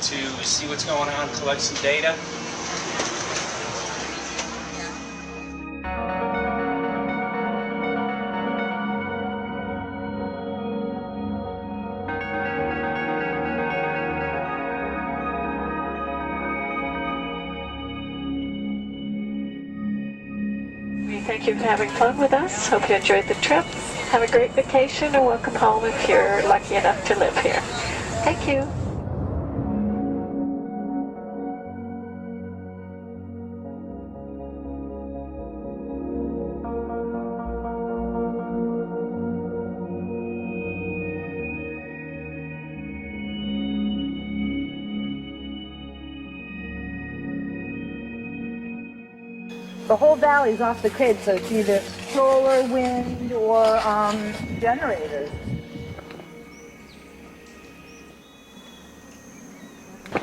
to see what's going on, collect some data. Thank you for having fun with us. Hope you enjoyed the trip. Have a great vacation and welcome home if you're lucky enough to live here. Thank you. The whole valley's off the grid, so it's either solar, wind, or generators.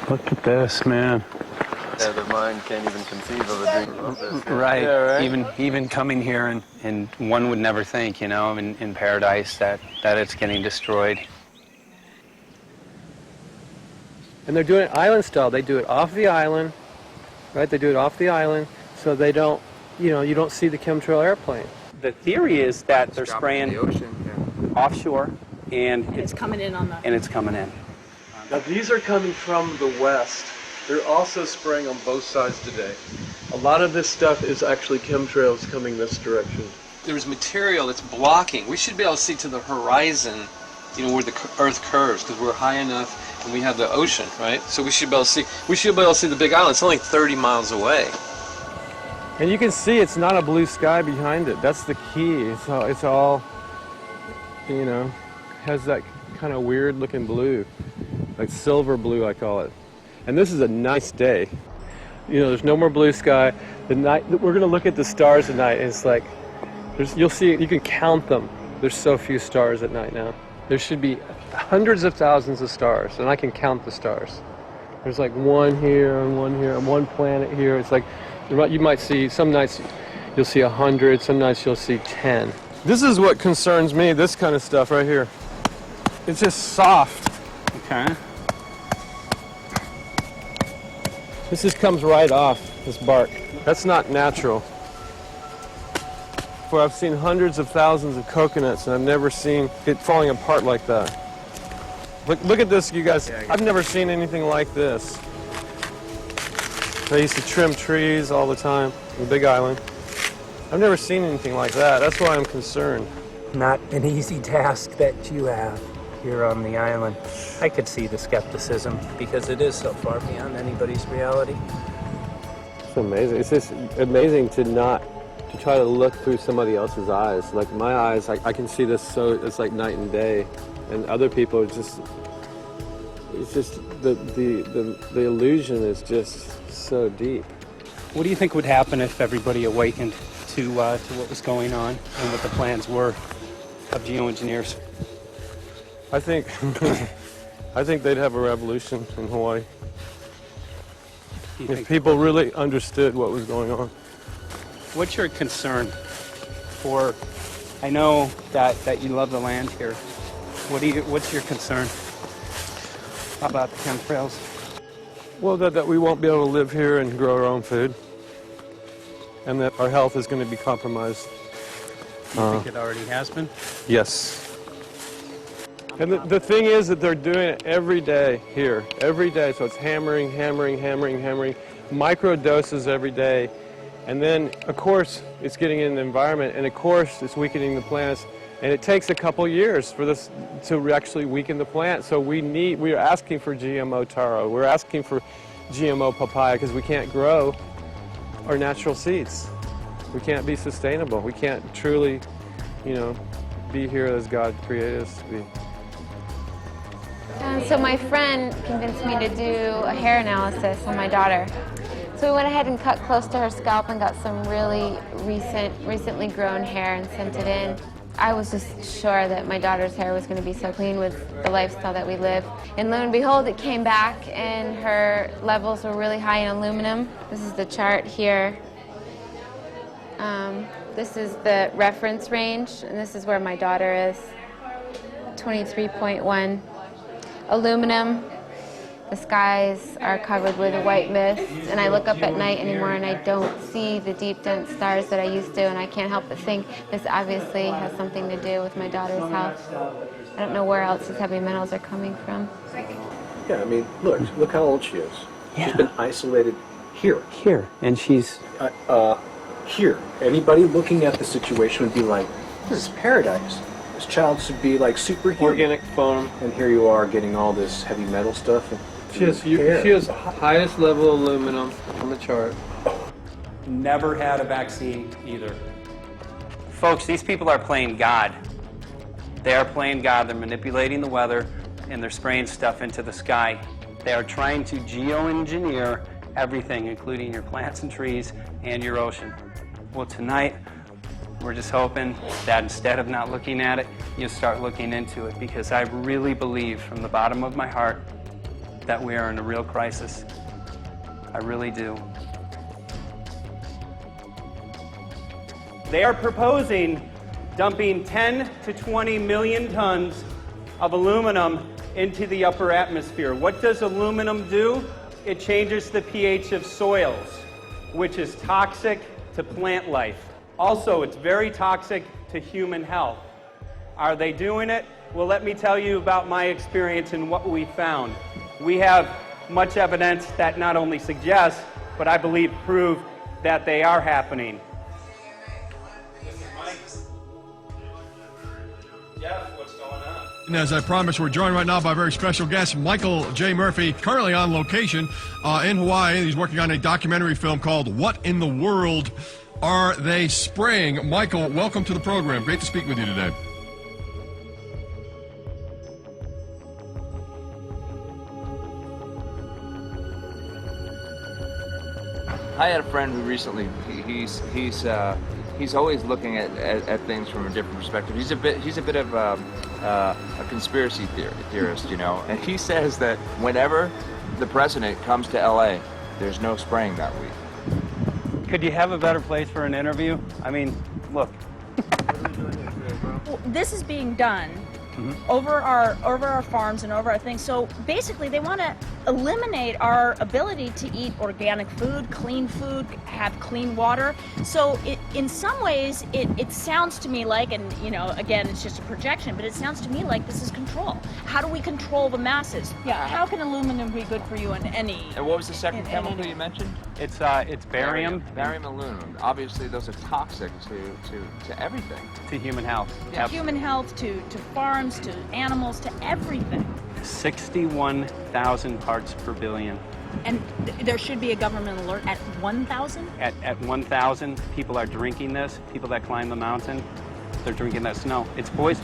Look at this, man. Yeah, the mind can't even conceive of a dream of this. Right. Yeah, right. Even coming here, and one would never think, you know, in paradise that it's getting destroyed. And they're doing it island style. They do it off the island, right? They do it off the island, so they don't, you know, you don't see the chemtrail airplane. The theory is that they're Drop spraying in the ocean, offshore, and it's coming in on the... and it's coming in. Now these are coming from the west. They're also spraying on both sides today. A lot of this stuff is actually chemtrails coming this direction. There's material that's blocking. We should be able to see to the horizon, you know, where the Earth curves, because we're high enough and we have the ocean, right? So we should be able to see. We should be able to see the Big Island. It's only 30 miles away. And you can see it's not a blue sky behind it. That's the key. It's all, you know, has that kind of weird looking blue, like silver blue I call it. And this is a nice day. You know, there's no more blue sky. The night we're gonna look at the stars at night, and it's like, you'll see, you can count them. There's so few stars at night now. There should be hundreds of thousands of stars, and I can count the stars. There's like one here and one here and one planet here. It's like, you might see, some nights you'll see 100, some nights you'll see 10. This is what concerns me, this kind of stuff right here. It's just soft. Okay. This just comes right off, this bark. That's not natural. For I've seen hundreds of thousands of coconuts and I've never seen it falling apart like that. Look at this, you guys. I've never seen anything like this. I used to trim trees all the time on the Big Island. I've never seen anything like that. That's why I'm concerned. Not an easy task that you have here on the island. I could see the skepticism because it is so far beyond anybody's reality. It's amazing. It's just amazing to try to look through somebody else's eyes. Like my eyes, I can see this so it's like night and day, and other people it's just the illusion is just so deep. What do you think would happen if everybody awakened to what was going on and what the plans were of geoengineers? I think they'd have a revolution in Hawaii if people really understood what was going on. What's your concern for? I know that you love the land here. What's your concern about the chemtrails? Well, that we won't be able to live here and grow our own food, and that our health is going to be compromised. You think it already has been? Yes. And the thing is that they're doing it every day here, every day. So it's hammering, micro doses every day. And then, of course, it's getting in the environment, and of course, it's weakening the plants. And it takes a couple years for this to actually weaken the plant. So we are asking for GMO taro. We're asking for GMO papaya because we can't grow our natural seeds. We can't be sustainable. We can't truly, you know, be here as God created us to be. So my friend convinced me to do a hair analysis on my daughter. So we went ahead and cut close to her scalp and got some really recently grown hair and sent it in. I was just sure that my daughter's hair was going to be so clean with the lifestyle that we live. And lo and behold, it came back and her levels were really high in aluminum. This is the chart here. This is the reference range, and this is where my daughter is, 23.1. Aluminum, The skies are covered with a white mist, and I look up at night anymore and I don't see the deep, dense stars that I used to, and I can't help but think this obviously has something to do with my daughter's health. I don't know where else these heavy metals are coming from. Yeah, I mean, look how old she is. Yeah. She's been isolated here. Here, and she's... Here. Anybody looking at the situation would be like, this is paradise. This child should be like superhuman. Organic foam. And here you are getting all this heavy metal stuff. And She has highest level aluminum on the chart. Never had a vaccine either. Folks, these people are playing God. They are playing God. They're manipulating the weather, and they're spraying stuff into the sky. They are trying to geo-engineer everything, including your plants and trees and your ocean. Well, tonight, we're just hoping that instead of not looking at it, you start looking into it, because I really believe from the bottom of my heart that we are in a real crisis. I really do. They are proposing dumping 10 to 20 million tons of aluminum into the upper atmosphere. What does aluminum do? It changes the pH of soils, which is toxic to plant life. Also, it's very toxic to human health. Are they doing it? Well, let me tell you about my experience and what we found. We have much evidence that not only suggests, but I believe prove that they are happening. Jeff, what's going on? And as I promised, we're joined right now by a very special guest, Michael J. Murphy, currently on location in Hawaii. He's working on a documentary film called What in the World Are They Spraying? Michael, welcome to the program. Great to speak with you today. I had a friend who recently, he's always looking at things from a different perspective. He's a bit of a conspiracy theorist, you know, and he says that whenever the president comes to LA, there's no spraying that week. Could you have a better place for an interview? I mean, look. Well, this is being done over our farms and over our things. So basically, they want to eliminate our ability to eat organic food, have clean water. So in some ways, it sounds to me like, and you know, again, it's just a projection, but it sounds to me like this is control. How do we control the masses? Yeah. How can aluminum be good for you in any? And what was the second chemical you mentioned? It's barium. Barium aluminum. Obviously, those are toxic to everything. To human health. To human health, to farms, to animals, to everything. 61,000 parts per billion. And there should be a government alert at 1,000? At 1,000, people are drinking this. People that climb the mountain, they're drinking that snow. It's poison.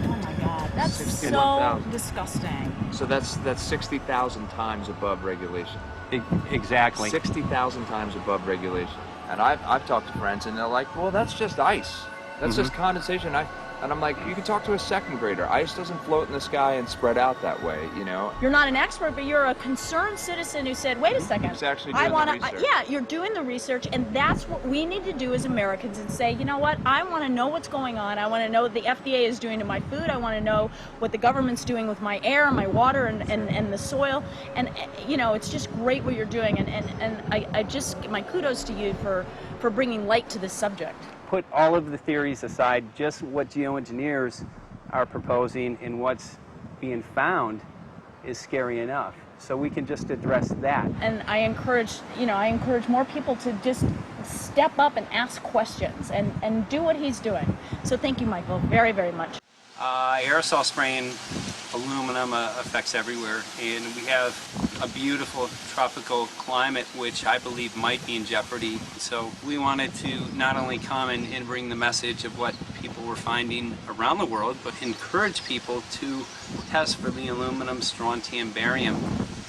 Oh my God, that's so disgusting. So that's 60,000 times above regulation. Exactly. 60,000 times above regulation. And I've talked to friends, and they're like, well, that's just ice. That's just condensation. And I'm like, you can talk to a second grader. Ice doesn't float in the sky and spread out that way, you know? You're not an expert, but you're a concerned citizen who said, wait a second. Who's actually doing the research. Yeah, you're doing the research, and that's what we need to do as Americans and say, you know what, I want to know what's going on. I want to know what the FDA is doing to my food. I want to know what the government's doing with my air, my water, and the soil. And, you know, it's just great what you're doing. And I just, my kudos to you for bringing light to this subject. Put all of the theories aside, just what geoengineers are proposing and what's being found is scary enough. So we can just address that. And I encourage more people to just step up and ask questions and do what he's doing. So thank you, Michael, very, very much. Aerosol spraying aluminum affects everywhere, and we have a beautiful tropical climate which I believe might be in jeopardy. So we wanted to not only come and bring the message of what people were finding around the world, but encourage people to test for the aluminum, strontium, barium.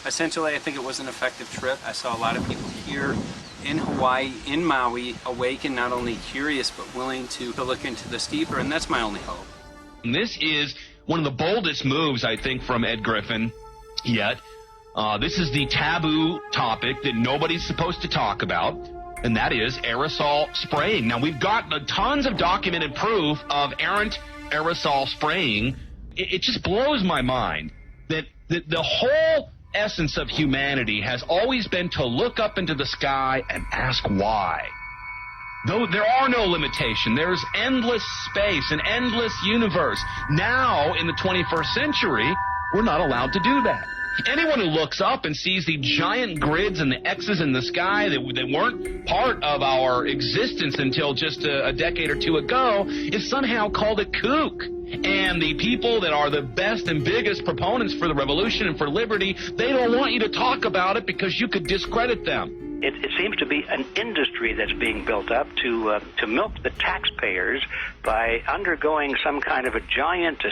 Essentially, I think it was an effective trip. I saw a lot of people here in Hawaii, in Maui, awake and not only curious, but willing to look into this deeper, and that's my only hope. This is one of the boldest moves, I think, from Ed Griffin yet. This is the taboo topic that nobody's supposed to talk about, and that is aerosol spraying. Now, we've got tons of documented proof of errant aerosol spraying. It just blows my mind that the whole essence of humanity has always been to look up into the sky and ask why. Though there are no limitations, there's endless space, an endless universe. Now, in the 21st century, we're not allowed to do that. Anyone who looks up and sees the giant grids and the X's in the sky that weren't part of our existence until just a decade or two ago is somehow called a kook. And the people that are the best and biggest proponents for the revolution and for liberty, they don't want you to talk about it because you could discredit them. It seems to be an industry that's being built up to milk the taxpayers by undergoing some kind of a giant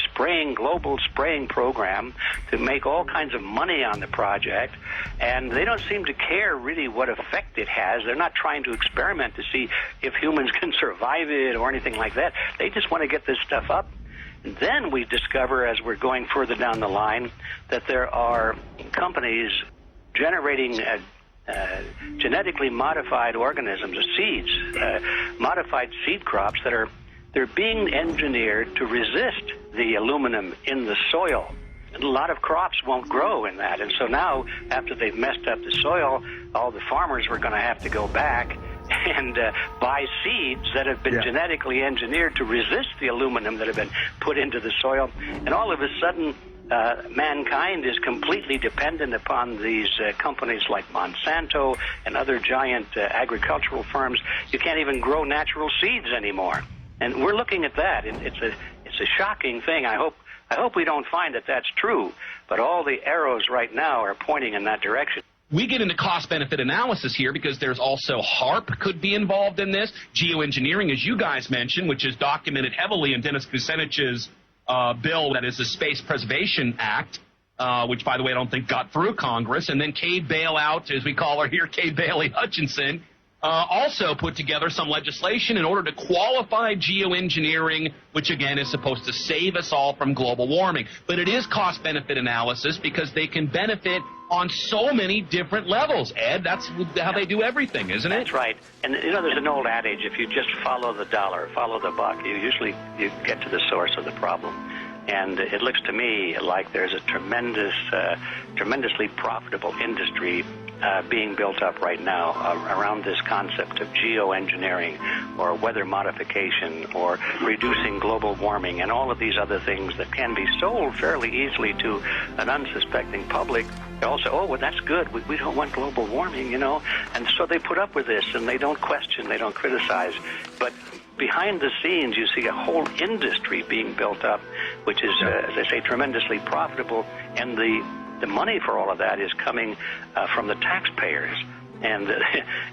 global spraying program to make all kinds of money on the project, and they don't seem to care really what effect it has. They're not trying to experiment to see if humans can survive it or anything like that. They just want to get this stuff up. And then we discover, as we're going further down the line, that there are companies generating genetically modified organisms, seeds, modified seed crops they're being engineered to resist the aluminum in the soil. And a lot of crops won't grow in that. And so now, after they've messed up the soil, all the farmers were going to have to go back and buy seeds that have been genetically engineered to resist the aluminum that have been put into the soil. And all of a sudden, mankind is completely dependent upon these companies like Monsanto and other giant agricultural firms. You can't even grow natural seeds anymore. And we're looking at that. It's a shocking thing. I hope we don't find that that's true. But all the arrows right now are pointing in that direction. We get into cost-benefit analysis here because there's also HARP could be involved in this. Geo-engineering, as you guys mentioned, which is documented heavily in Dennis Kucinich's bill, that is the Space Preservation Act, which, by the way, I don't think got through Congress. And then Kay Bailout, as we call her here, Kay Bailey Hutchinson, also put together some legislation in order to qualify geoengineering, which, again, is supposed to save us all from global warming. But it is cost-benefit analysis because they can benefit on so many different levels. Ed, that's how they do everything, isn't it? That's right. And, you know, there's an old adage, if you just follow the dollar, follow the buck, you get to the source of the problem. And it looks to me like there's a tremendously profitable industry being built up right now around this concept of geoengineering or weather modification or reducing global warming and all of these other things that can be sold fairly easily to an unsuspecting public. They all say, oh, well, that's good. We don't want global warming, you know. And so they put up with this and they don't question, they don't criticize. But behind the scenes, you see a whole industry being built up, which is, as I say, tremendously profitable. And the money for all of that is coming from the taxpayers. And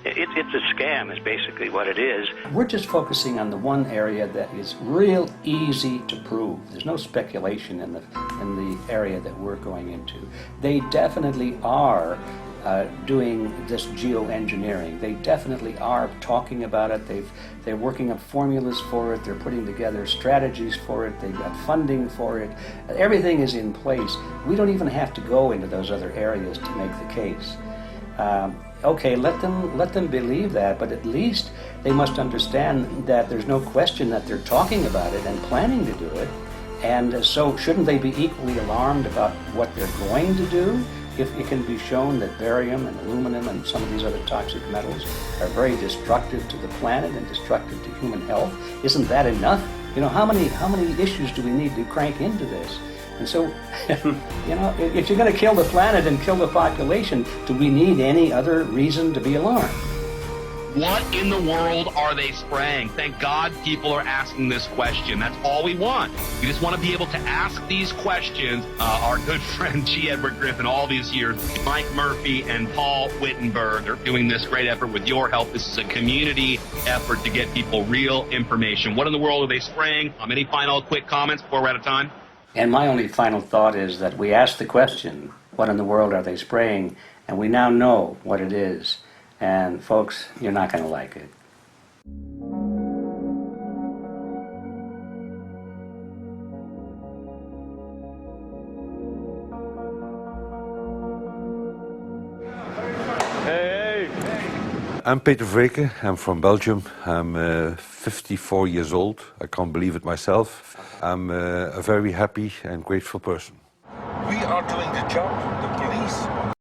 it's a scam is basically what it is. We're just focusing on the one area that is real easy to prove. There's no speculation in the area that we're going into. They definitely are doing this geoengineering. They definitely are talking about it. They're working up formulas for it. They're putting together strategies for it. They've got funding for it. Everything is in place. We don't even have to go into those other areas to make the case. Okay, let them believe that, but at least they must understand that there's no question that they're talking about it and planning to do it. And so shouldn't they be equally alarmed about what they're going to do if it can be shown that barium and aluminum and some of these other toxic metals are very destructive to the planet and destructive to human health? Isn't that enough? You know, how many issues do we need to crank into this? And so, you know, if you're going to kill the planet and kill the population, do we need any other reason to be alarmed? What in the world are they spraying? Thank God people are asking this question. That's all we want. We just want to be able to ask these questions. Our good friend G. Edward Griffin, all these years, Mike Murphy and Paul Wittenberg are doing this great effort with your help. This is a community effort to get people real information. What in the world are they spraying? Any final quick comments before we're out of time? And my only final thought is that we asked the question, what in the world are they spraying? And we now know what it is. And folks, you're not going to like it. I'm Peter Vreken. I'm from Belgium. I'm 54 years old. I can't believe it myself. I'm a very happy and grateful person. We are doing the job